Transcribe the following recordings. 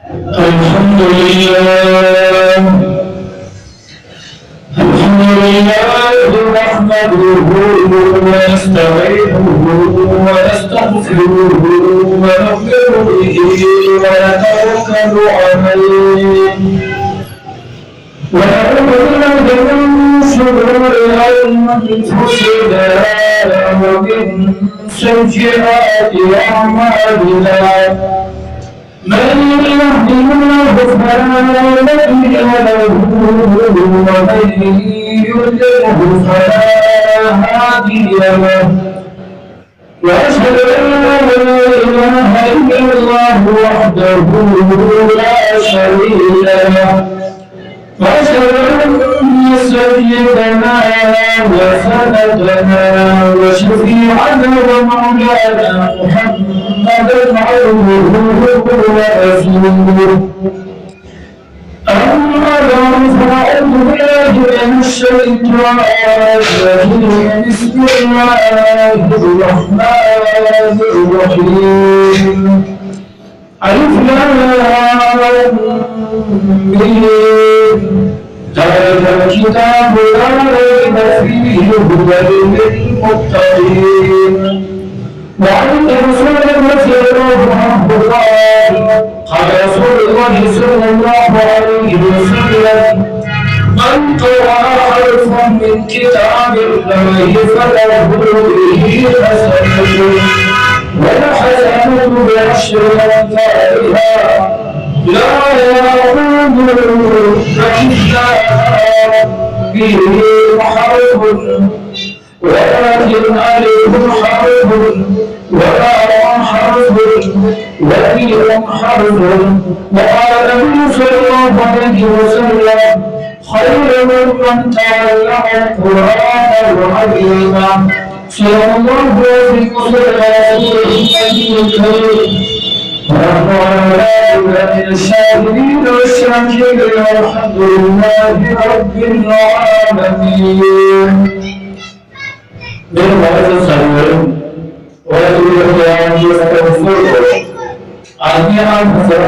الحمد لله نحمده ونستعينه ونستغفره ونؤمن به ونتوكل عليه ونعوذ بالله من شرور أنفسنا ومن سيئات أعمالنا من يهده الله فلا مضل له ومن يضلله فلا هادي له واشهد ان لا اله الا الله وحده لا شريك له واشهد ان سيدنا وسندنا وشفيعنا ومولانا محمدا عبده ورسوله أما بعد فأعوذ بالله من الشيطان الرجيم بسم الله الرحمن الرحيم ألف لام ميم ذلك الكتاب لا ريب فيه هدى للمتقين وعن رسول الله قال رسول الله صلى الله عليه وسلم من قرأ حرفا من كتاب الله فله به حسنة والحسنة بعشر أمثالها لا يأخذ إلا به حرف ولكن ألف حرف وراء حرف وفيهم حرف وقال النبي صلى الله عليه وسلم خير ممن تعلم القرآن وعلمه صلى الله عليه وسلم من الشاكرين والشاكرين والحمد لله رب العالمين. Benim bazı sanıyorum, orada bir yardımcı sanıyorum. Adliye Hazret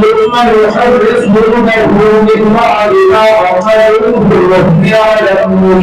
ثم يحرفونه من بعد ما عقلوه وهم يعلمون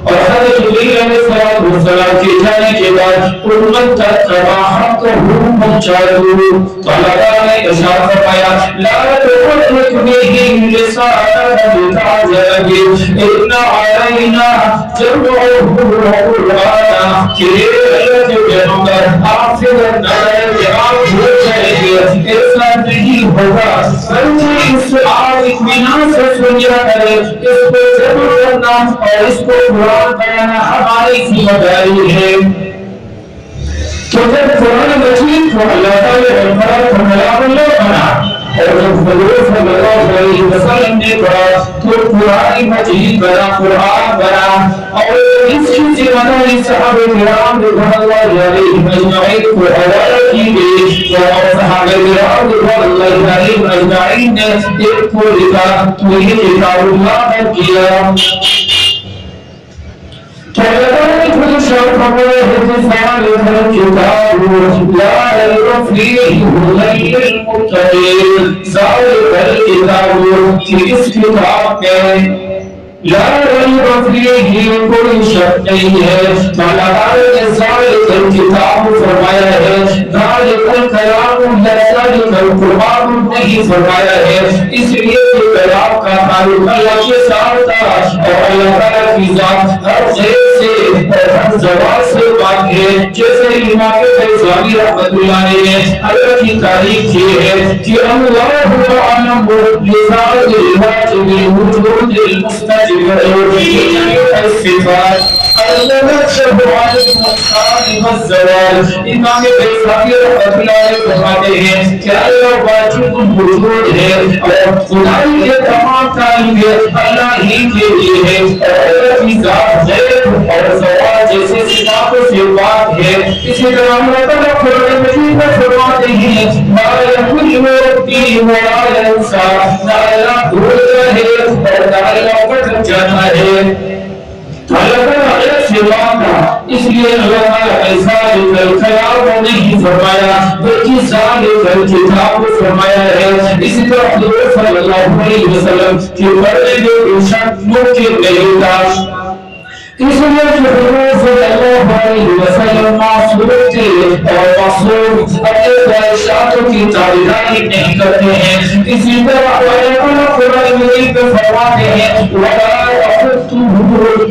اور حضرت جبریل علیہ السلام کے جانے کے بعد امت تک کراہت کو حکم پہنچا دو تو اللہ تعالیٰ نے ارشاد فرمایا لا تحرك به لسانك لتعجل به ان علينا جمعه وقرآنه کہ اللہ کے پیغمبر آپ سے ڈرنا ہے کہ آپ بھول جائیں گے، ایسا نہیں ہوگا بلکہ اس سے آپ اطمینان سے سنیا کریں، اس کو ضرور کرنا اور اس کو قرآن بیانا ہماری ذمہ داری ہے۔ تو جب قرآن مجید کو اللہ تعالیٰ نے کلام اللہ بنا اور جب حضور صلی اللہ علیہ وسلم نے پڑھا تو قرآن مجید بنا، قرآن بنا، اور اس کی ذمہ داری صحابہ کرام رضوان اللہ علیہم اجمعین کو حوالہ کی گئی اور صحابہ کرام رضوان اللہ علیہم اجمعین نے ایک کو لکھا تو یہ کتاب اللہ نے کیا۔ فَلَذَلِكَ الشَّرْطُ وَالْإِتِصَالُ فَالْكِتَابُ لَا رَيْبَ فِيهِ هُدًى لِّلْمُتَّقِينَ ذَلِكَ الْكِتَابُ کہ اس کتاب میں لا ریب فیہ کوئی شک نہیں ہے، اللہ تعالیٰ نے ذالک الکتاب فرمایا ہے، ذالک الکلام ذالک القرآن نہیں فرمایا ہے، اس لیے کہ کلام کا تعلق اللہ کے ساتھ تھا اور اللہ تعالیٰ کی ذات ہر غیر سے اور ہر زوال سے پاک ہے۔ جیسے امام غزالی رحمۃ اللہ علیہ نے اللہ کی تعریف کی ہے کہ اللہ اعلم بذات الواجب الوجود المستقل الصفات المنشأ عن النقصان والزوال۔ امام غزالی رحمۃ اللہ علیہ فرماتے ہیں کہ اللہ واجب الوجود ہے اور خدائی کے تمام تعریفیں اللہ ہی کے لیے ہے اور اللہ کی ذات غیر اور زوال جیسے صفاتوں سے پاک ہے۔ اسی طرح اللہ تعالیٰ قرآن مجید میں فرماتے ہیں ما یضل ربی ولا ینسیٰ، نہ اللہ بھولتا ہے اور نہ اللہ بھٹک جاتا ہے۔ اللہ تعالیٰ ایک سوا تھا، اس لیے اللہ تعالیٰ ایسا الکلام نہیں فرمایا بلکہ ذالک الکتاب فرمایا ہے۔ اسی طرح حضور صلی اللہ علیہ وسلم کے بارے میں ارشاد ممکن نہیں تھا، اس لیے کہ حضور صلی اللہ علیہ وسلم معصوم تھے اور معصوم اپنے خواہشاتوں کی تابعداری نہیں کرتے ہیں۔ اسی طرح اللہ قرآن مجید میں فرماتے ہیں وَلَا أَخُذْتُهُ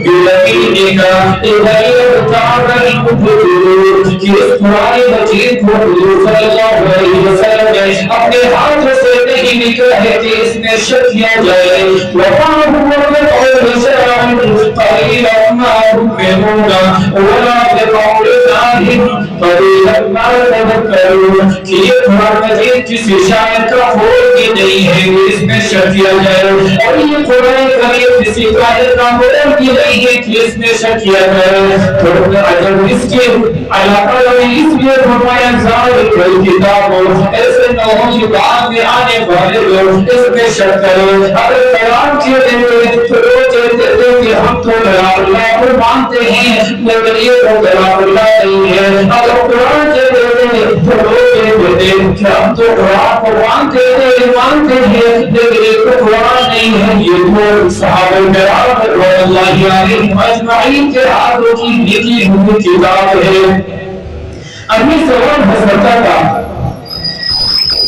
بِيَمِينِكَ إِذًا لَّارْتَابَ الْمُبْطِلُونَ کہ اس قرآن مجید کو حضور صلی اللہ علیہ وسلم نے اپنے ہاتھ سے نہیں لکھا ہے کہ اس میں شک کیا جائے۔ وَمَا هُوَ بِقَوْلِ شَاعِرٍ قَلِيلًا ما يؤمنون ولا بقول ظاهر قليلا ما تذكرون کہ یہ قرآن مجید کسی شاعر کا قول بھی نہیں ہے کہ اس میں شک کیا جائے، اور یہ قرآن کریم کسی قائل کا قول بھی نہیں ہے کہ اس میں شک کیا جائے۔ تو اگر اس کے اللہ تعالیٰ نے اس لیے فرمایا ذالک الکتاب، ایسے نہ ہو کہ بعد میں آنے والے لوگ اس میں شک کریں۔ اگر کلام کے لیے تو لوگ کہتے تھے کہ ہم تو اللہ کو مانتے ہیں لیکن یہ تو کلام اللہ نہیں ہے۔ اگر قرآن کے لیے تو لوگ کہتے ہیں کہ ہم تو قرآن کو مانتے ہیں لیکن یہ تو قرآن نہیں ہے، یہ تو صحابہ کرام رضوان اللہ علیہم اجمعین کے ہاتھوں کی لکھی ہوئی کتاب ہے۔ ابھی سوال ہو سکتا تھا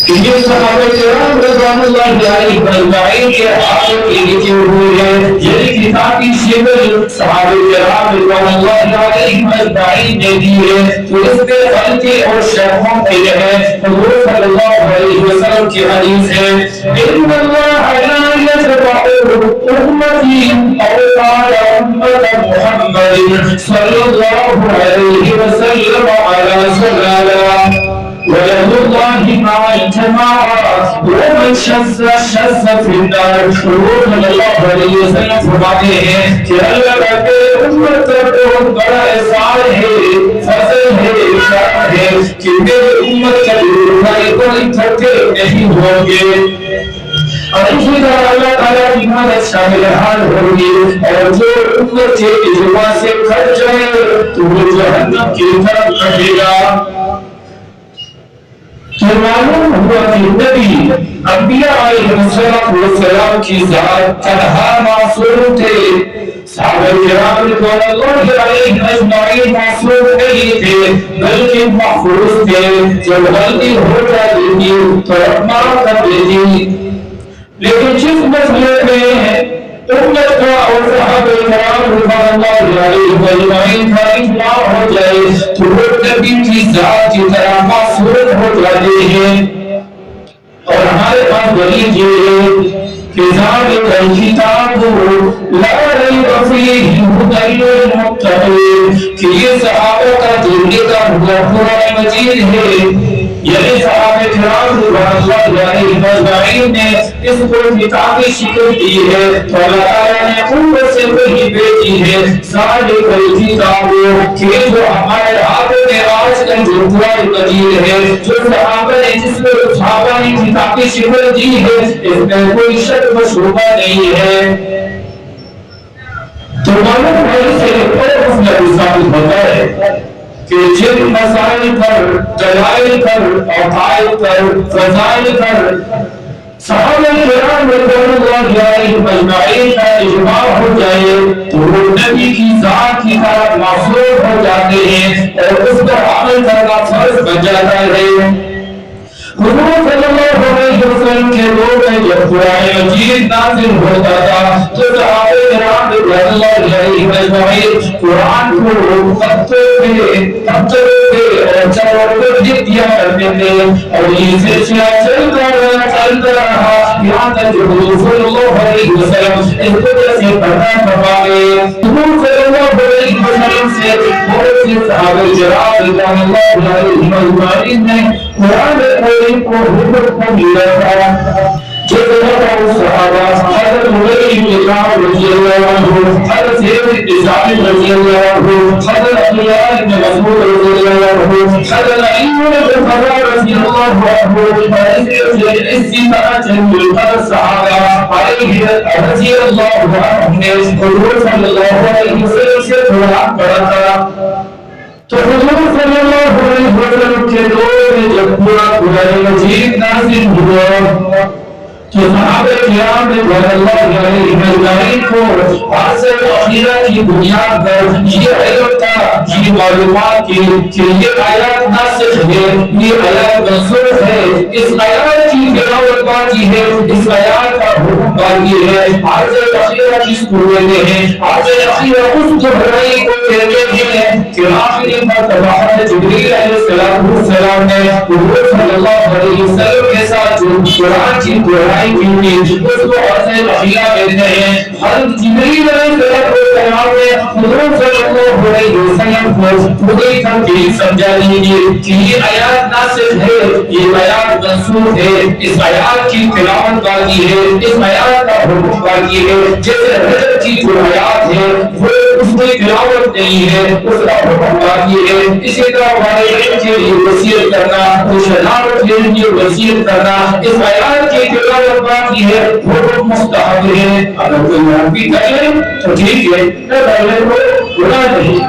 کہ یہ صحابہ کرام رضوان اللہ علیہم اجمعین کے ہاتھوں کی لکھی ہوئی ہے، یہ کتاب کی شکل صحابہ کرام رضوان اللہ علیہم اجمعین نے دی ہے، تو اس میں غلطی اور شرحوں کے ہے۔ حضور صلی اللہ علیہ وسلم کی حدیث ہے ان اللہ لا یتبع امتی او قال امت محمد صلی اللہ علیہ وسلم علی صلی وَيَدُ اللَّهِ مَعَ الْجَمَاعَةِ وَمَنْ شَذَّ فِي النَّارِ۔ حضور صلی اللہ علیہ وسلم فرماتے ہیں کہ اللہ کے امت پر بہت بڑا احسان ہے، فضل ہے، شرف ہے کہ میری امت کا لوگ کوئی اکٹھے نہیں ہوں گے، اور اسی طرح اللہ تعالیٰ کی مدد شامل حال ہوگی، اور جو امت کے اجماع سے کٹ جائے تو وہ جہنم کی طرف کٹے گا۔ تو معلوم ہوا کہ نبی انبیاء علیہ السلام کی ذات تنہا معصوم تھے، صحابہ کرام رضوان اللہ علیہم اجمعین معصوم نہیں تھے بلکہ محفوظ تھے. جب غلطی ہو جاتی تھی تو معاف کر دیتی. لیکن جس مسئلے میں امت کا اور صحابہ کرام رضوان اللہ علیہم اجمعین کا اجماع ہو جائے تو وہ نبی کی ذات کی طرح معصوم ہو جاتے ہیں. اور ہمارے پاس دلیل یہ ہے کہ ذالک الکتاب لا ریب فیہ ھدی للمتقین کہ یہ صحابہ کا جنگی کا قرآن مجید ہے. یعنی صحابہ کرام رضوان اللہ علیہم اجمعین نے اس کو کتابی شکل دی ہے تو اللہ تعالیٰ نے ان کو سے وہی بھیجی ہے. ذالک الکتاب کہ جو ہمارے ہاتھ میں آج کل جو قرآن مجید ہے جو صحابہ نے جس کو صحابہ نے کتابی شکل دی ہے اس میں کوئی شک و شبہ نہیں ہے. تو معلوم ہے سے اور اس میں ثابت ہوتا ہے کہ جن مسائل پر دلائل پر عقائد پر فضائل پر صحابہ کرام رضوان اللہ علیہم اجمعین کا اجماع ہو جائے تو وہ نبی کی ذات کی طرح معصوم ہو جاتے ہیں اور اس پر عمل کرنا فرض بن جاتا ہے. حضور صلی اللہ علیہ وسلم کے دور میں جب قرآن مجید نازل ہوتا تھا تو صحابہ کرام رضوان اللہ علیہم اجمعین قرآن کو پتھر پہ اور چوک پر لکھ دیا کرتے تھے اور یہ سلسلہ چلتا رہا یہاں تک کہ حضور صلی اللہ علیہ وسلم اس وجہ سے پردہ فرما گئے. حضور صلی اللہ علیہ وسلم سے بہت سے صحابہ کرام رضوان اللہ علیہم اجمعین نے قرآن کو حکم کو ملا تھا. جیسے صحابہ حضرت عمر بن الخطاب رضی اللہ عنہ, حضرت زید بن ثابت رضی اللہ عنہ, حضرت عبداللہ بن مسعود رضی اللہ عنہ, حضرت علی بن خباب رضی اللہ عنہ, اسی طرح جميع صحابہ علیہ رضی اللہ عنہم نے حضور صلی اللہ علیہ وسلم سے قرآن پڑھا تھا. تو حضور صلی اللہ علیہ وسلم کے دور میں جب پورا قرآن مجید نازل ہوا تو صحابہ کرام رضوان اللہ علیہم اجمعین کو حاصل اخیرہ کی بنیاد پر یہ علم تھا, یہ معلومات کی کہ یہ آیات ناسخ ہے, یہ آیات منسوخ ہے, اس آیات کی تلاوت باقی ہے, اس آیات کا حکم باقی ہے. حاصل اخیرہ کس کو کہتے ہیں؟ حاصل اخیرہ اس دہرائی کو کہتے ہیں کہ آخری مرتبہ حضرت جبریل علیہ السلام نے حضور صلی اللہ علیہ وسلم کے ساتھ جو قرآن کی دہرائی اس کو حاصل اخیرہ کہتے ہیں. حضرت جبریل علیہ السلام نے حضور صلی اللہ علیہ وسلم کو خودی ترتیب سمجھا دیجیے کہ یہ آیات ناسخ ہے, یہ آیات منسوخ ہے, اس آیات کی تلاوت باقی ہے, اس آیات کا حکم باقی ہے. جیسے حضرت کی جو آیات ہے وہ اس کی تلاوت نہیں ہے, اس کا حکم باقی ہے. اسی طرح والدین کے لیے وصیت کرنا, شہادت کے لیے وصیت کرنا, اس آیات کی تلاوت باقی ہے, حکم مستحب ہے. اگر کوئی بھی کرے تو ٹھیک ہے, نہ کرے تو گناہ نہیں.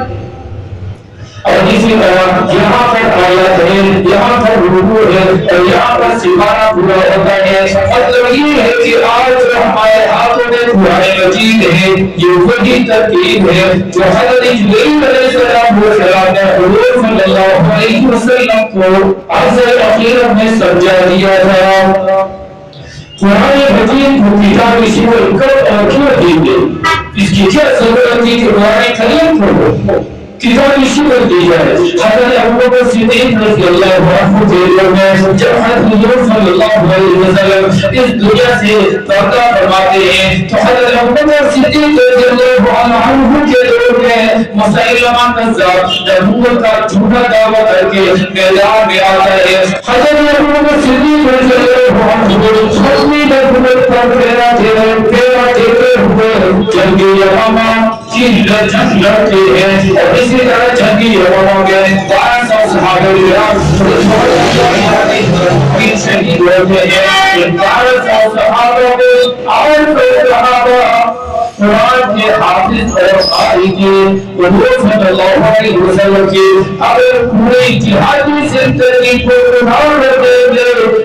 اور اسی طرح یہاں پر آیات ہے, یہاں پر رکوع ہے اور یہاں پر سپارہ پورا ہوتا ہے. مطلب یہ ہے کہ آج جو ہمارے ہاتھوں میں قرآن مجید ہے یہ وہی ترتیب ہے جو حضرت جبریل علیہ السلام نے حضور صلی اللہ علیہ وسلم کو حضرت اخیرہ میں سمجھا دیا تھا. قرآن مجید کو کتاب شکل کب اور کیوں دی گئی, اس کی کیا ضرورت تھی کہ قرآن کریم کو کتابی شکل دی جائے؟ حضرت ابوبکر صدیق رضی اللہ عنہ کے دور میں جب حضرت حضور صلی اللہ علیہ وسلم اس دنیا سے پردہ فرماتے ہیں تو حضرت ابوبکر صدیق رضی اللہ عنہ کے دور میں مسیلمہ کذاب نبوت کا جھوٹا دعویٰ کر کے میدان میں آتا ہے. حضرت ابوبکر صدیق رضی اللہ عنہ اپنی نبوت پر پھیرا دیتے ہوئے جنگی یمامہ کی جنگ لڑتے ہیں اور اسی طرح جنگی یمامہ کے 1200 صحابہ کرام شہید ہوتے ہیں. 1200 صحابہ کو اور صحابہ قرآن کے حافظ اور قاری کے حضور صلی اللہ علیہ وسلم کے اگر پوری جہادی زندگی کو قرآن میں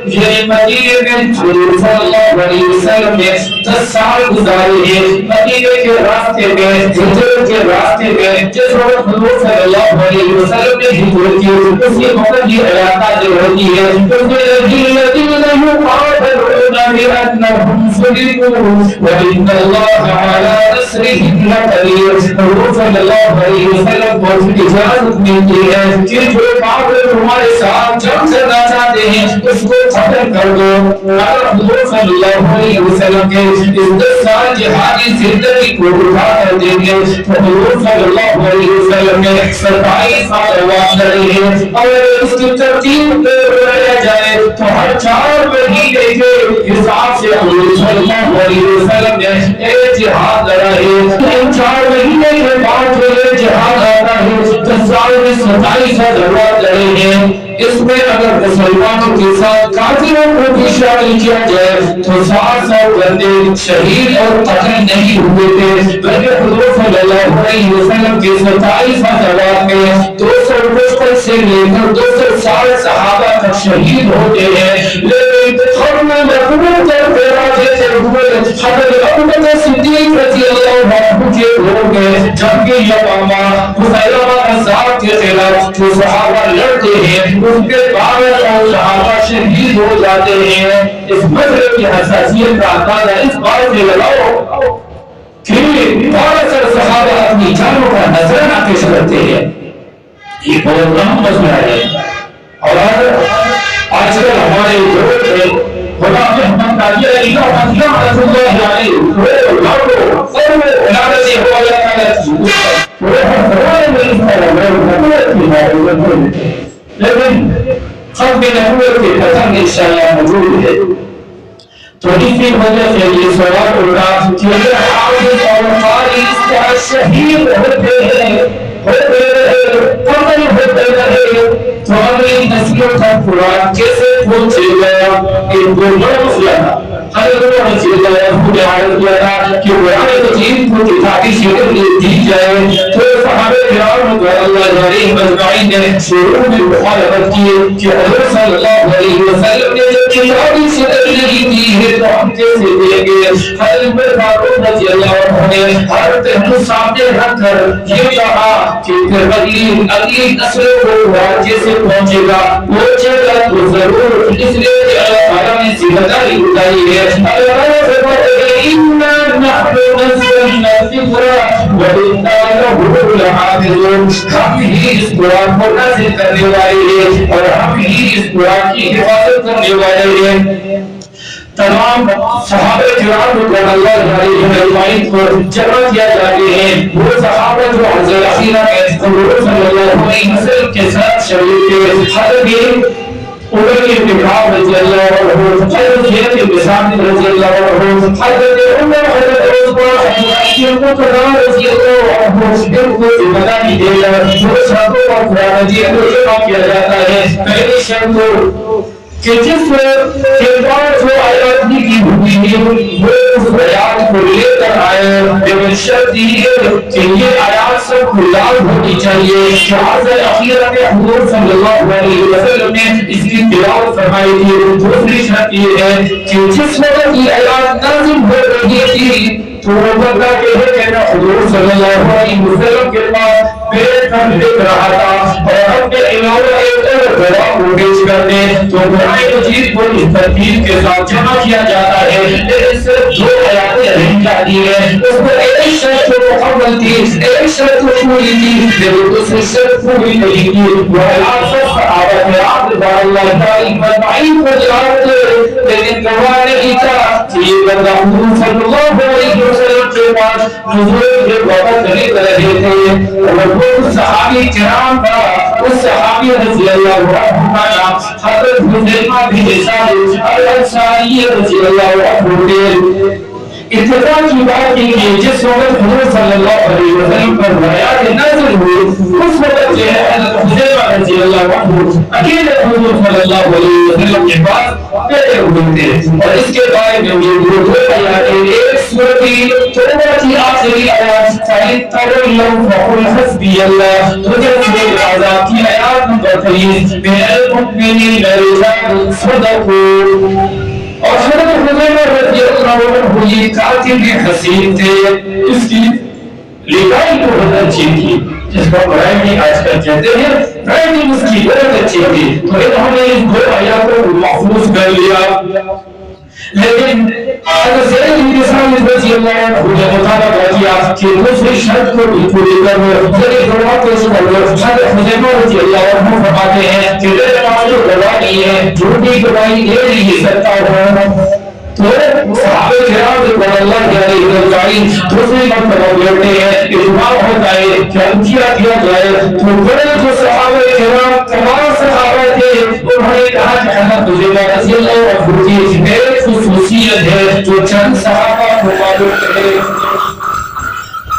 یہ مدینے میں حضور صلی اللہ علیہ وسلم نے 10 سال گزارے ہیں مدینے کے راستے میں، ہجرت کے راستے میں۔ جس وقت حضور صلی اللہ علیہ وسلم نے ہجرت کی اس کے مقدی علاقہ جو ہوتی ہے اس میں الذین یقاتلون بأنہم ظلموا وإن اللہ علی نصرہم لقدیر۔ حضور صلی اللہ علیہ وسلم کو اجازت ملتی ہے کہ جو کافر تمہارے ساتھ جنگ کرنا چاہتے ہیں اس کو ختم کر دو۔ اگر حضور صلی اللہ علیہ وسلم کے اس 10 سال جہادی زندگی کو اٹھا کر دیں گے تو حضور صلی اللہ علیہ وسلم نے 27 سال آواز لڑے ہیں، اور اس کی ترتیب پہ لڑا جائے تو ہر 4 مہینے کے حساب سے حضور صلی اللہ علیہ وسلم نے ایک جہاد لڑا ہے۔ ان 4 مہینے کے بعد جو یہ جہاد آتا ہے 10 سال میں 27 غزوات لڑے ہیں۔ اس میں اگر مسلمانوں کے ساتھ کافروں کو بھی شامل کیا جائے تو 700 بندے شہید اور قتل نہیں ہوئے تھے، بلکہ حضور صلی اللہ علیہ وسلم کے 27 غزوات میں 200 مشکل سے لے کر 260 صحابہ تک شہید ہوتے ہیں۔ لیکن ہم نے محبوب کے پیراجے سے ہوئے حضرت ابوبکر صدیق رضی اللہ عنہ کے لوگ جنگ یمامہ مسیلمہ کذاب کے خلاف جو صحابہ لڑتے ہیں ان کے 1200 صحابہ شہید ہو جاتے ہیں۔ اس مسئلے کی حساسیت کا اندازہ اس بات سے لگاؤ کہ 1200 صحابہ اپنی جانوں کا نذرانہ پیش کرتے ہیں۔ یہ بہت اہم مسئلہ ہے، اور آج کل ہمارے دور میں غلام احمد قادیانی رحمۃ اللہ علیہ وہ لاکھوں اور ولادت ہو اللہ تعالی لیکن ختم نبوت کے ختم انشاءاللہ موجود ہے۔ تو اس کی وجہ سے یہ سوال اٹھا کہ اگر حافظ اور قاری اس طرح شہید ہوتے ہیں قتل ہوتے رہے تو اگلی نسلوں تک قرآن کیسے پہنچے گا؟ ان کو مسئلہ حضرت رضی اللہ عنہ نے عرض کیا تھا کہ قرآن مجید کو کتابی شکل دی جائے تو صحابہ کرام رضی اللہ عنہم اجمعین نے شروع میں مخالفت کی کہ حضرت صلی اللہ علیہ وسلم نے جو کتابی شکل نہیں دی ہے تو ہم کیسے دیں گے؟ حضرت فاروق رضی اللہ عنہ نے حضرت کو سامنے رکھ کر یہ کہا کہ اگلی نسلوں کو قرآن جیسے پہنچے گا تو ضرور، اس لیے کہ اللہ تعالیٰ نے ذمہ داری اٹھائی ہے۔ اللہ ہم ہی اس قرآن کو نازل کرنے والے ہیں اور ہم ہی اس قرآن کی حفاظت کرنے والے ہیں۔ تمام صحابہ کرام رضی اللہ علیہم اجمعین کو جمع کیا جاتے ہیں، وہ صحابہ جو حضرت اخیرہ میں حضور صلی اللہ علیہ وسلم کے ساتھ شریک تھے۔ حضرت عمر بن خطاب رضی اللہ عنہ، حضرت زید بن ثابت رضی اللہ عنہ، حضرت عمر، حضرت عثمان، حضرت عمر رضی اللہ عنہ، ان کو ذمہ داری دے کر وہ شرطوں کا قرآن مجید کو جمع کیا جاتا ہے۔ پہلی شرط کہ جس کردار جو آیات کی ہوئی ہے وہ اس آیات کو لے کر آئے، لیکن شرط یہ ہے کہ یہ آیات سب کو یاد ہونی چاہیے۔ حضرت اخیرہ میں حضور صلی اللہ علیہ وسلم نے اس کی تلاوت فرمائی تھی۔ دوسری شرط یہ ہے کہ جس وقت یہ آیات نازل ہو رہی تھی تو وہ بندہ کہ میں حضور صلی اللہ علیہ وسلم کے پاس بیٹھ کر لکھ رہا تھا اور اپنے علاوہ ایک اور گواہ کو پیش کر دے تو قرآن مجید کو اس ترتیب کے ساتھ جمع کیا جاتا ہے۔ لیکن صرف 2 آیاتیں رہ جاتی ہیں، اس میں ایک شرط مکمل تھی، ایک شرط پوری تھی، لیکن دوسری شرط پوری نہیں تھی۔ وہ آیات سب صحابہ کرام رضی اللہ تعالی اجمعین کو یاد تھے، لیکن گواہ نہیں تھا کہ یہ بندہ حضور صلی اللہ علیہ وسلم کے پاس نزول کے وقت لکھ رہے تھے۔ اور وہ صحابی کرام کا اس صحابی رضی اللہ عنہ کا نام حضرت حذیفہ بن ثابت الانصاری رضی اللہ عنہ تھے۔ اتفاق کی بات یہ کہ جس وقت حضور صلی اللہ علیہ وسلم پر آیات نازل ہوئی اس وقت جو ہے حضرت حذیفہ رضی اللہ عنہ اکیلے حضور صلی اللہ علیہ وسلم کے پاس بیٹھے ہوئے تھے، اور اس کے بارے میں یہ 2 آیاتیں، ایک سورۃ توبہ کی آخری آیات فَإِن تَوَلَّوْا فَقُلْ حَسْبِيَ اللَّهُ، تو جب سورۃ العذاب کی آیات طائفتين من المؤمنين رجال صدقوا. اور حضرت حذیفہ رضی اللہ عنہ یہ کاتب حسین تھے، اس کی لکھائی تو بہت اچھی تھی، جس کو رائٹنگ آج کل کہتے ہیں، رائٹنگ اس کی بہت اچھی تھی، تو انہوں نے اس دو آیاتوں کو محفوظ کر لیا. لیکن حضرت زید بن ثابت رضی اللہ عنہ نے مطالبہ کیا کہ دوسری شرط کو بھی پوری کرو، ذریعہ گواہ پیش کرو. حضرت حذیفہ رضی اللہ عنہ فرماتے ہیں کہ میرے پاس جو گواہی ہے، جھوٹی گواہی دے نہیں سکتا ہوں. تو صحابہ کرام رضوان اللہ علیہم اجمعین دوسری مرتبہ بیٹھتے ہیں، اجماع ہوتا ہے کہ انکیا کیا جائے. تو بڑے جو صحابہ کرام تمام صحابہ تھے، انہوں نے کہا کہ حضرت حذیفہ رضی اللہ عنہ کی ایک خصوصیت ہے جو چند صحابہ کو معلوم ہے.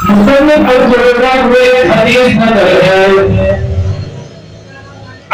مصنف القرآن میں حدیث نظر ہے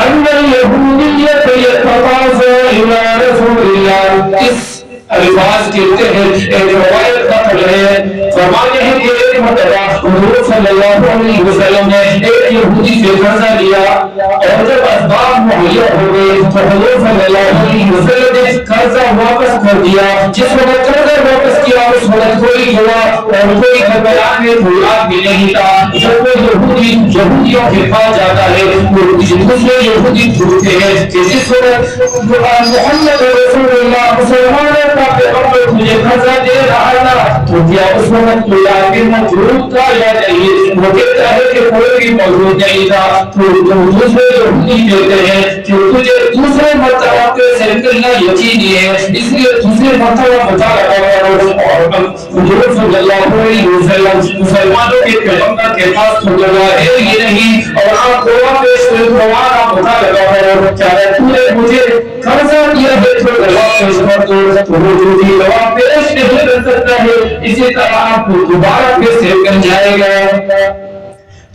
ان الیہودیت یتقاضی الی رسول اللہ. اس الفاظ کے تحت ایک روایت نقل ہے، فرماتے ہیں کہ ایک مرتبہ حضور صلی اللہ علیہ وسلم نے ایک یہودی سے قرضہ لیا، اور جب اسباب مہیا ہو گئے تو حضور صلی اللہ علیہ وسلم نے قرضہ واپس کر دیا. جس وقت قرضہ واپس کیا اس وقت کوئی گواہ اور کوئی درمیان میں کوئی آدمی نہیں تھا. جب کوئی یہودی یہودیوں کے پاس جاتا ہے وہ دوسرے یہودی پوچھتے ہیں کہ جس وقت محمد رسول اللہ مسلمانوں کا پیغمبر تجھے قرضہ دے رہا تھا تو کیا اس وقت کوئی آدمی موجود تھا یا نہیں؟ وہ کہتا ہے کہ کوئی بھی موجود نہیں تھا. تو دوسرے یہودی کہتے ہیں کہ تجھے دوسرے مرتبہ سے نکلنا یقینی ہے، اس لیے دوسرے مرتبہ مطالبہ کرو. اور حضور صلی اللہ علیہ وسلم مسلمانوں کے پیغمبر کے پاس تو جگہ ہے ہی نہیں، اور آپ گواہ پیش کروانا مطالبہ کرو. کیا تو نے مجھے قرضہ دیا ہے تو گواہ پیش کر دو. وہ جو بھی گواہ پیش نہیں کر سکتا ہے، اسی طرح آپ کو دوبارہ پھر سے کر جائے گا.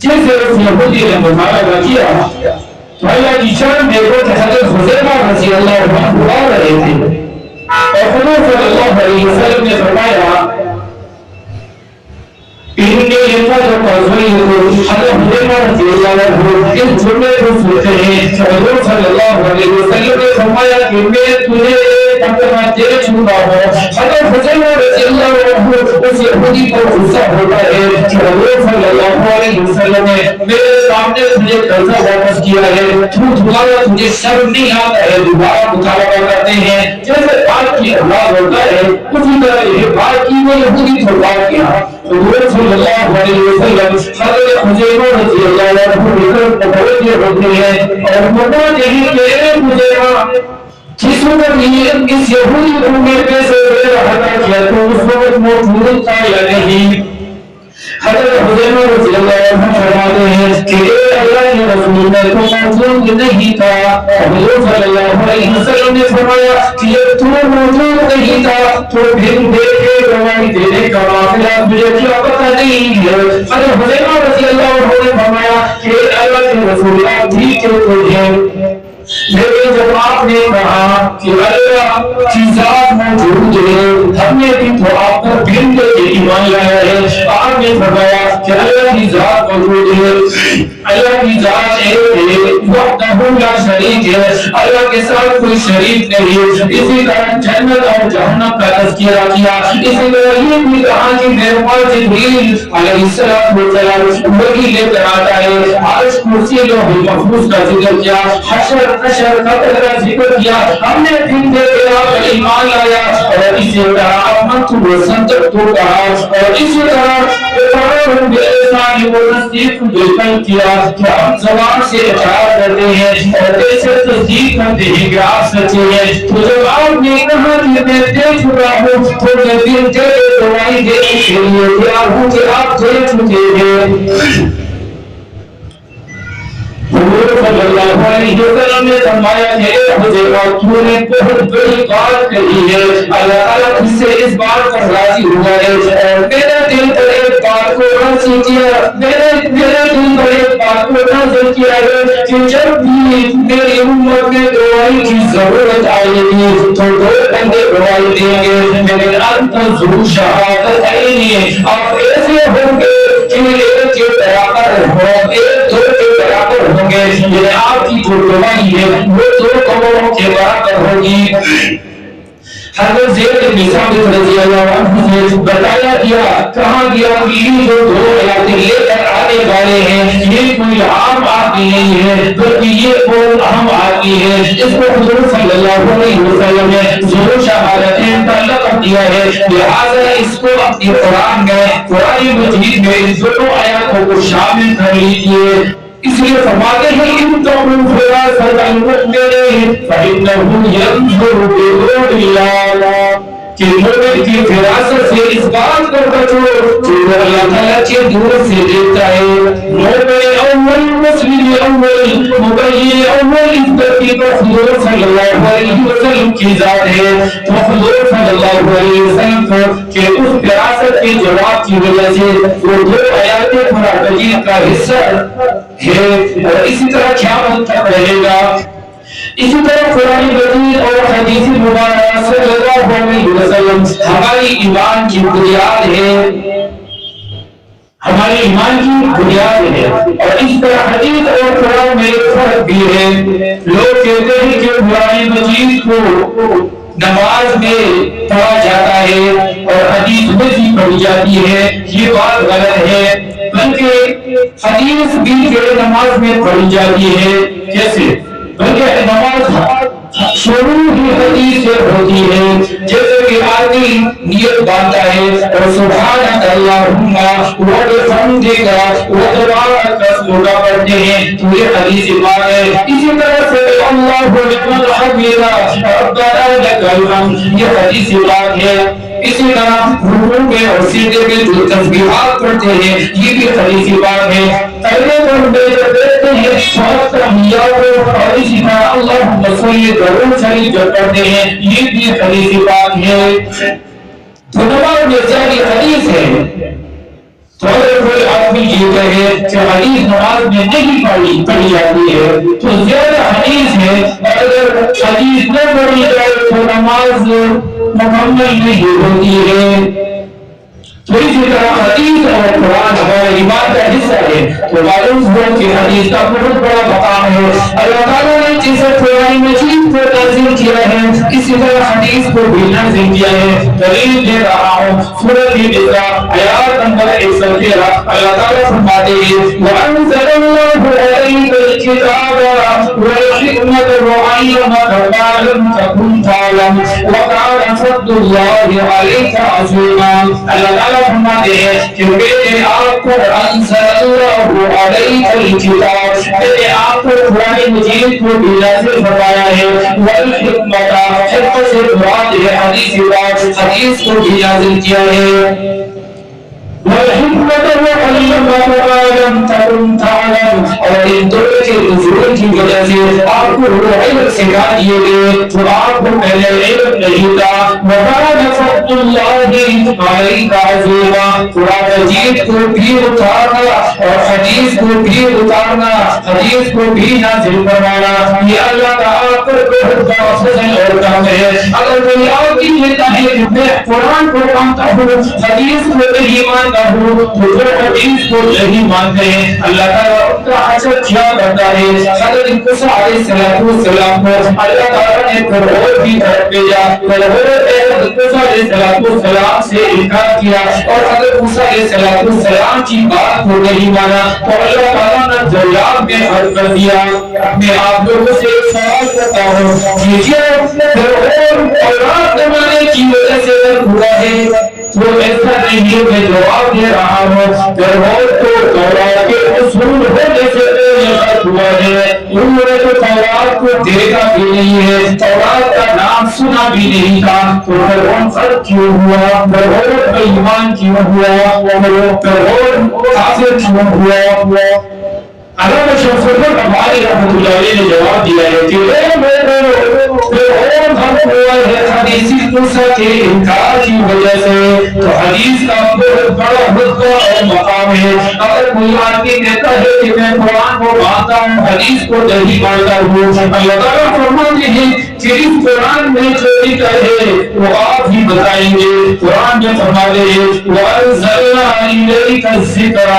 جیسے اس یہودی نے مطالبہ کیا تو اللہ کی شان دیکھو کہ حضرت حذیفہ رضی اللہ عنہ بلا رہے تھے، اور حضور صلی اللہ علیہ وسلم نے فرمایا ان کے لفظ جو قضوی ہے حضرت حذیفہ رضی اللہ عنہ اس جملے کو سنتے ہیں کہ حضور صلی اللہ علیہ وسلم نے فرمایا کہ میں تجھے مرتبہ دے چکا ہوں. حضرت حذیفہ رضی اللہ عنہ اس یہودی کو غصہ ہوتا ہے کہ حضور صلی اللہ علیہ وسلم نے میرے سامنے تجھے قرضہ واپس کیا ہے، تو دوبارہ تجھے شرم نہیں آتا ہے دوبارہ مطالبہ کرتے ہیں. جیسے بات کی اولاد ہوتا ہے اسی طرح یہ بات کی وہ یہودی کو بات کیا. حضور صلی اللہ علیہ وسلم حضرت حذیفہ رضی اللہ عنہ متوجہ ہوتے ہیں اور فرماتے ہیں کہ اے حذیفہ جس وقت یہ اس یہودی کو میں پیسے دے رہا تھا کیا تو اس وقت موجود تھا یا نہیں؟ حضرت حذیفہ رضی اللہ عنہ فرماتے ہیں کہ اے اللہ کے رسول میں تو موجود نہیں تھا. حضور صلی اللہ علیہ وسلم نے فرمایا کہ تو موجود نہیں تھا تو پھر دیکھے گواہی دینے کا معاملہ مجھے کیا پتہ نہیں ہے. حضرت حذیفہ رضی اللہ عنہ نے فرمایا کہ اللہ کے رسول آپ ٹھیک ہے، لیکن جب آپ نے کہا کہ اللہ کی ذات موجود ہے، ہم نے بھی تو آپ پر بن کے ایمان لایا ہے. آپ نے فرمایا کہ اللہ کی ذات موجود ہے، اللہ کی ذات ایک ہے، وحدہ لا شریک ہے، اللہ کے ساتھ کوئی شریک نہیں ہے. اسی طرح جنت اور جہنم کا تذکرہ کیا. اسی طرح یہ بھی کہا کہ میرے پاس جبریل علیہ السلام وہی لے کر آتا ہے. عرش کرسی لوح محفوظ کا ذکر کیا، حشر نشر کا ذکر کیا. ہم نے دن دے کے آپ ایمان لایا اور اسی طرح امنت وصدقت کہا، اور اسی طرح اقرار باللسان وتصدیق بالقلب کیا کہ ہم زبان سے اقرار کرتے ہیں اور دل سے تصدیق کرتے ہیں کہ آپ سچے ہیں. تو جب آپ نے کہا کہ میں دے چکا ہوں تو میں دل سے گواہی دینے کے لیے تیار ہوں کہ آپ دے چکے ہیں. حضور صلی اللہ علیہ وسلم نے فرمایا کہ اے حذیفہ تو نے بہت بڑی بات کہی ہے، اللہ تعالیٰ تجھ سے اس بات پر راضی ہوا ہے اور میرے دل پر ایک بات کو راضی کیا، میرے دل پر ایک بات کو نازل کیا ہے کہ جب بھی میری امت میں گواہی کی ضرورت آئے گی تو دو بندے گواہی دیں گے، لیکن انت ذو شہادتین، آپ ایسے ہوں گے کہ ایک کے برابر ہو، ایک دو کے برابر ہوں گے. یہ آپ کی دعائی ہے وہ 2 کروڑوں کے برابر ہوگی۔ حضرت زید بن ثابت رضی اللہ عنہ سے بتایا گیا، کہا گیا کہ یہ جو 2 آیاتیں لے کر آنے والے ہیں یہ کوئی عام آدمی نہیں ہے بلکہ یہ کوئی اہم آدمی ہے، اس کو حضور صلی اللہ علیہ وسلم نے ذو شہادتین کا لقب دیا ہے، لہذا اس کو اپنی قرآن مجید میں ان 2 آیاتوں کو شامل کر لیجئے۔ اس لیے فرماتے ہیں ان تقوم فراست المؤمنین فإنه ينظر بنور اللہ، کہ مومن کی فراست سے اس بات کو بچو کہ وہ اللہ تعالیٰ کے نور سے دیکھتا ہے۔ مومن اول، مسلم اول، مبین اول اس بردی پر حضور صلی اللہ علیہ وسلم کی ذات ہے، تو حضور صلی اللہ علیہ وسلم کو کہ اس فراست کے جواب کی وجہ سے وہ 2 آیات قرآن مجید کا حصہ ہے اور اسی طرح قیامت تک رہے گا۔ اسی طرح قرآن مجید اور حدیث مبارکہ صلی اللہ علیہ وسلم ہماری ایمان کی بنیاد ہے، ہمارے ایمان کی بنیاد ہے۔ اور اس طرح حدیث اور قرآن میں ایک فرق بھی ہے، لوگ کہتے ہیں کہ قرآن مجید کو نماز میں پڑھا جاتا ہے اور حدیث میں بھی پڑھی جاتی ہے، یہ بات غلط ہے، بلکہ حدیث بھی نماز میں پڑھی جاتی ہے، کیسے؟ بلکہ نماز شروع ہی حدیث سے ہوتی ہے، جیسے کہ آدمی نیت باندھتا ہے اور سبحانک اللہم و بحمدک و تبارک اسمک پڑھتے ہیں تو یہ حدیث پاک ہے۔ اسی طرح سے اللہ لمن حمدہ ربنا لک الحمد یہ حدیث پاک ہے۔ اسی طرح رکوع میں اور سجدے میں جو تسبیحات پڑھتے ہیں یہ بھی حدیث پاک ہے۔ پہلے تو دیکھتے ہیں سب تحیات اور اسی طرح اللہم صلی درود شریف جو پڑھتے ہیں یہ بھی حدیث پاک ہے۔ تو نماز میں ساری حدیث ہے، تو اگر کوئی آدمی یہ کہے کہ حدیث نماز میں نہیں پڑھی جاتی ہے تو زیادہ حدیث ہے، اور اگر حدیث نہ پڑھی جائے تو نماز مکمل نہیں ہوتی ہے۔ تو اسی طرح حدیث اور قرآن ہمارے ایمان کا حصہ ہے، تو معلوم ہو کہ حدیث کا بہت بڑا مقام ہے۔ اللہ تعالیٰ نے جسے قرآن مجید کو نازل کیا ہے اسی طرح حدیث کو بھی نازل کیا ہے۔ دلیل دے رہا ہوں، سورۃ النساء آیات نمبر 113 اللہ تعالیٰ فرماتے ہیں وَأَنزَلَ اللَّهُ عَلَيْكَ الْكِتَابَ وَالْحِكْمَةَ وَعَلَّمَكَ مَا لَمْ تَكُنْ تَعْلَمُ وَكَانَ فَضْلُ اللَّهِ عَلَيْكَ عَظِيمًا۔ اللہ تعالیٰ فرماتے ہیں کہ میں نے آپ کو انزل اللہ علیہ الکتاب، میں نے آپ کو قرآن مجید کو بھی نازل فرمایا ہے، والحکمت حکمت سے مراد ہے حدیث پاک، حدیث کو بھی نازل کیا ہے، والحکمت وعلمک ما لم تکن تعلم، اور ان دونوں کے نزول کی وجہ سے آپ کو وہ علم سکھا دیے گئے جو آپ کو پہلے علم نہیں تھا۔ وَكَانَ فَضْلُ اللَّهِ عَلَيْكَ عَظِيمًا، قرآن مجید کو بھی اتارنا اور حدیث کو بھی اتارنا، حدیث کو بھی نازل فرمانا، یہ اللہ تعالیٰ پر بہت بڑا فضل اور کرم ہے۔ اگر کوئی آدمی کہتا ہے کہ میں قرآن کو مانتا ہوں حدیث کو نہیں مانتا ہوں تو جو حدیث کو نہیں مانتے ہیں اللہ تعالیٰ ان کا حسد کیا کرتا ہے۔ حضرت موسیٰ علیہ السلام کو اللہ تعالیٰ نے فرعون کی طرف بھیجا، فرعون نے حضرت موسیٰ علیہ السلام سے انکار کیا اور حضرت موسیٰ علیہ السلام کی بات کو نہیں مانا تو اللہ تعالیٰ نے دریاب میں غرق کر دیا۔ میں آپ لوگوں سے ایک سوال کرتا ہوں، یہ فرعون اولاد زمانے کی وجہ سے غرق ہوا ہے تو ایسا نہیں ہے، میں جواب دے رہا ہوں فرعون تو تورات کے اصول ہونے سے غرق ہوا ہے، انہوں نے تو تورات کو دیکھا بھی نہیں ہے، تورات کا نام سنا بھی نہیں تھا، تو فرعون غرق کیوں ہوا؟ فرعون بے ایمان کیوں ہوا؟ فرعون کافر کیوں ہوا؟ علامہ شمس الدین ربانی رحمۃ اللہ علیہ نے جواب دیا ہے کہ فرعون غرق ہوا ہے حدیث موسیٰ کے انکار کی وجہ سے، تو حدیث کا بہت بڑا رتبہ اور مقام ہے۔ اگر کوئی آدمی کہتا ہے کہ میں قرآن کو مانتا ہوں حدیث کو نہیں مانتا ہوں، اللہ تعالیٰ فرماتے ہیں کہ اس قرآن میں جو لکھا ہے وہ آپ ہی بتائیں گے۔ قرآن میں فرماتے ہیں وَأَنزَلْنَا إِلَيْكَ الذِّكْرَ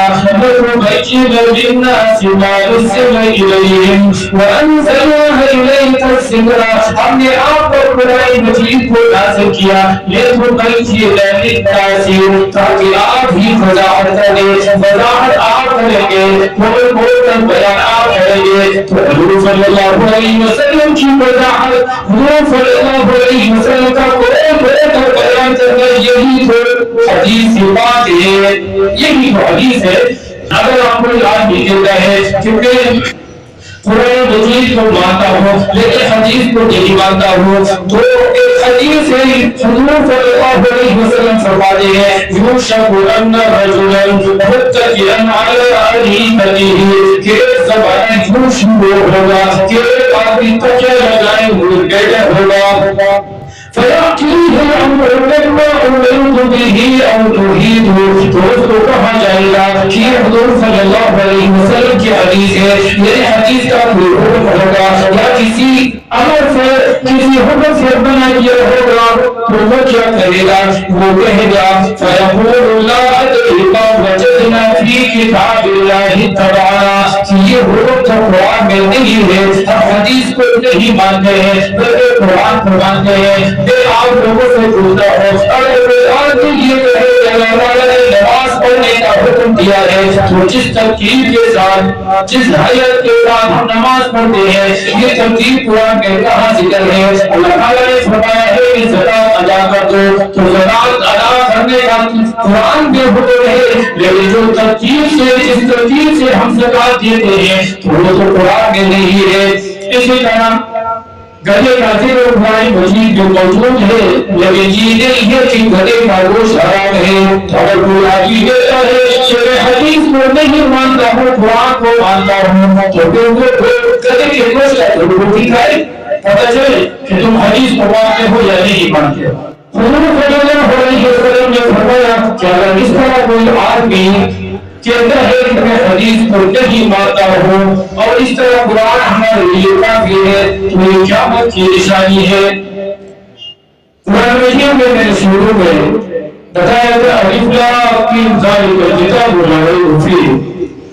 لِتُبَيِّنَ لِلنَّاسِ مَا نُزِّلَ إِلَيْهِمْ وَأَنزَلْنَا إِلَيْكَ الذِّكْرَ ہم نے آپ پر قرآن مجید کو نازل کیا لِتُبَيِّنَ لِلنَّاسِ تاکہ آپ ہی وضاحت کریں وضاحت آپ کریں گے بول کر بیان آپ کریں گے تو حضور صلی اللہ علیہ وسلم کی وضاحت حضور صلی اللہ علیہ وسلم کا قرآن کر بیان کرنا یہی تو حدیث کی بات ہے یہی تو حدیث ہے اگر آپ کو یاد نہیں دیتا ہے کیونکہ قرآن مجید کو مانتا ہوں لیکن حدیث کو نہیں مانتا ہوں تو ایک حدیث ہے حضور صلی اللہ علیہ وسلم فرماتے ہیں یوشک ان رجلا متکئا علی ارائکتہ کہ زمانہ یوں شروع ہوگا کہ ایک آدمی تکیہ لگائے ہوئے بیٹھا ہوگا فَيَأْتِيهِ أَمْرٌ مِّمَّا أُمِرْتُ بِهِ أَوْ نُهِيتُ تو اس کو کہا جائے گا کہ حضور صلی اللہ علیہ وسلم کی حدیث ہے یہ حدیث کا کوئی حکم ہوگا یا کسی امر سے کسی حکم سے بنا دیا ہوگا تو وہ کیا کرے گا وہ کہے گا فَيَقُولُ لَا أَدْرِي مَا وَجَدْنَا فِي كِتَابِ اللَّهِ تَعَالَىٰ یہ حکم تو قرآن میں نہیں ہے ہم حدیث کو نہیں مانتے ہیں بلکہ قرآن کو مانتے ہیں پھر آپ لوگوں سے پوچھتا ہوں اگر آدمی یہ کہے کہ اللہ تعالیٰ نے نماز پڑھنے کا حکم دیا ہے تو جس ترتیب کے ساتھ جس حیت کے ساتھ ہم نماز پڑھتے ہیں یہ ترتیب قرآن میں کہاں ذکر ہے اللہ تعالیٰ نے فرمایا ہے کہ زکات ادا کر دو تو زکات ادا کرنے کا قرآن میں حکم ہے لیکن جو ترتیب سے جس ترتیب سے ہم زکات دیتے ہیں تو وہ تو قرآن میں نہیں ہے اسی طرح گدھے کا ذکر قرآن مجید جو موجود ہے لیکن یہ نہیں ہے کہ گدھے کا گوشت حرام ہے اگر کوئی آدمی کہتا ہے کہ میں حدیث کو نہیں مانتا ہوں قرآن کو مانتا ہوں تو پھر وہ گدھے کے گوشت کا ضرور دکھائے پتہ چلے کہ تم حدیث کو مانتے ہو یا نہیں مانتے ہو حضور صلی اللہ علیہ وسلم نے فرمایا کہ اگر اس طرح کوئی آدمی کہتا ہے کہ میں حدیث کو نہیں مانتا ہوں اور اس طرح قرآن ہمارے لیے کافی ہے تو یہ قیامت کی نشانی ہے قرآن مجید میں نے شروع میں بتایا تھا الف لام ذالک الکتاب لا ریب فیہ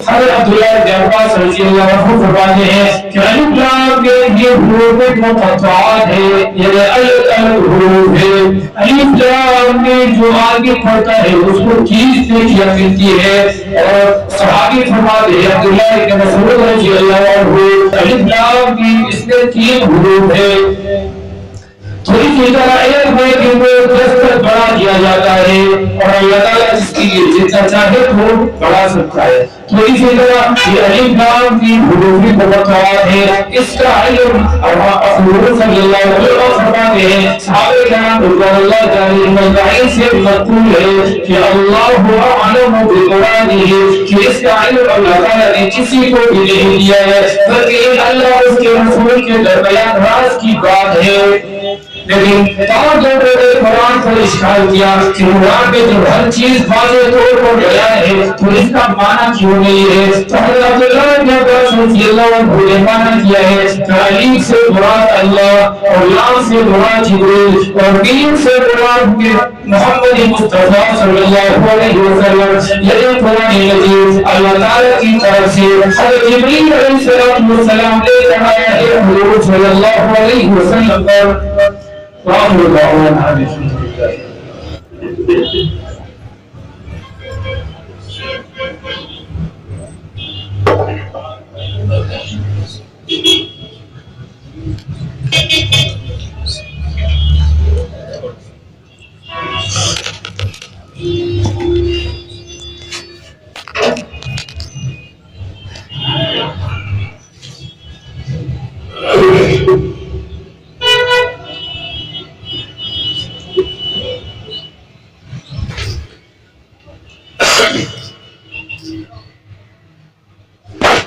حضرت عبداللہ بن عباس رضی اللہ عنہ فرماتے ہیں کہ الف لام کے یہ حروف مقطعات ہے یعنی الگ حروف ہے الف لام میں جو آگے پڑھتا ہے اس کو چیز سے کیا کرتی ہے اور صحابی فرماتے ہیں عبداللہ بن مسعود رضی اللہ عنہ الف لام کی اس میں 3 حروف ہے تھوڑی سی طرح ایک ہے کہ وہ 10 تک بڑھا دیا جاتا ہے اور اللہ تعالیٰ جس کی جتنا چاہے تو بڑھا سکتا ہے تھوڑی سی طرح یہ الف لام کی حروفی مقطعات ہے اس کا علم حضور صلی اللہ علیہ وسلم فرماتے ہیں صحابہ کرام رضوان اللہ تعالی عنہم سے منقول ہے کہ اللہ اعلم بمرادہ کہ اس کا علم اللہ تعالیٰ نے کسی کو بھی نہیں دیا ہے بلکہ اللہ اور اس کے رسول کے درمیان راز کی بات ہے لیکن تمام لوگوں نے قرآن کو اشکال کیا کہ قرآن میں جو ہر چیز واضح طور پر بیان ہے تو اس کا معنی کیوں نہیں ہے تو حضرت عبداللہ بن عباس رضی اللہ عنہ نے معنی کیا ہے کہ الف سے مراد اللہ اور لام سے مراد جبریل اور میم سے مراد محمد مصطفیٰ صلی اللہ علیہ وسلم یہ قرآن مجید اللہ تعالیٰ کی طرف سے حضرت جبریل علیہ السلام نے چڑھایا ہے حضور صلی اللہ علیہ وسلم پر وآخر دعوانا الحمد لله